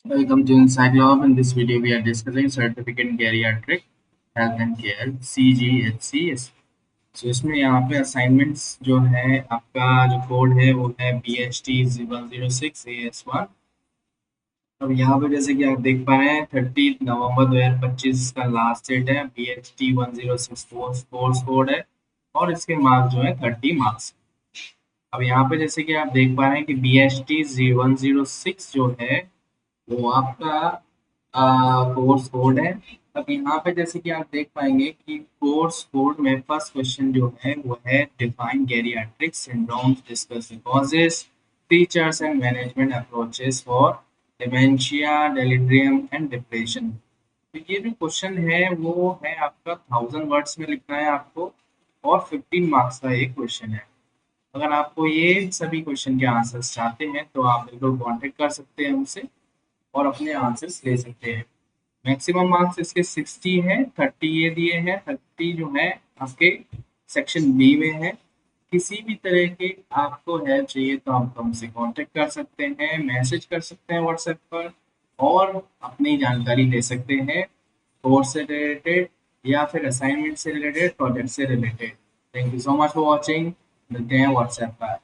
Welcome to Encyclopedia. In this video, we are discussing Certificate in Geriatric Health and Care (CGHCS). So इसमें यहाँ पे assignments जो है आपका जो कोड है वो है BHT106 अब यहाँ पे जैसे कि आप देख पा रहे हैं 30 नवंबर 2025 का लास्ट डेट है। BHT106 कोर्स कोड है और इसके मार्क्स जो है 30 मार्क्स। अब यहाँ पे जैसे कि आप देख पा रहे हैं कि BHT106 जो है वो आपका कोर्स कोड है। अब यहाँ पे जैसे कि आप देख पाएंगे कि कोर्स कोड में फर्स्ट क्वेश्चन जो है वो है define geriatric syndromes, discuss the causes, features and management approaches for dementia, delirium and depression. तो ये जो क्वेश्चन है वो है आपका 1000 वर्ड्स में लिखना है आपको और 15 मार्क्स का एक क्वेश्चन है। अगर आपको ये सभी क्वेश्चन के आंसर्स चाहते हैं तो आप बिल्कुल कांटेक्ट कर सकते हैं हमसे और अपने आंसर्स ले सकते हैं। मैक्सिमम मार्क्स इसके 60 हैं, 30 ये दिए हैं, 30 जो है आपके सेक्शन बी में है। किसी भी तरह के आपको हेल्प चाहिए तो आप हमसे कांटेक्ट कर सकते हैं, मैसेज कर सकते हैं व्हाट्सएप पर और अपनी जानकारी ले सकते हैं कोर्स से रिलेटेड या फिर असाइनमेंट से रिलेटेड, प्रोजेक्ट से related. Thank you so much for watching. मिलते हैं व्हाट्सएप पर।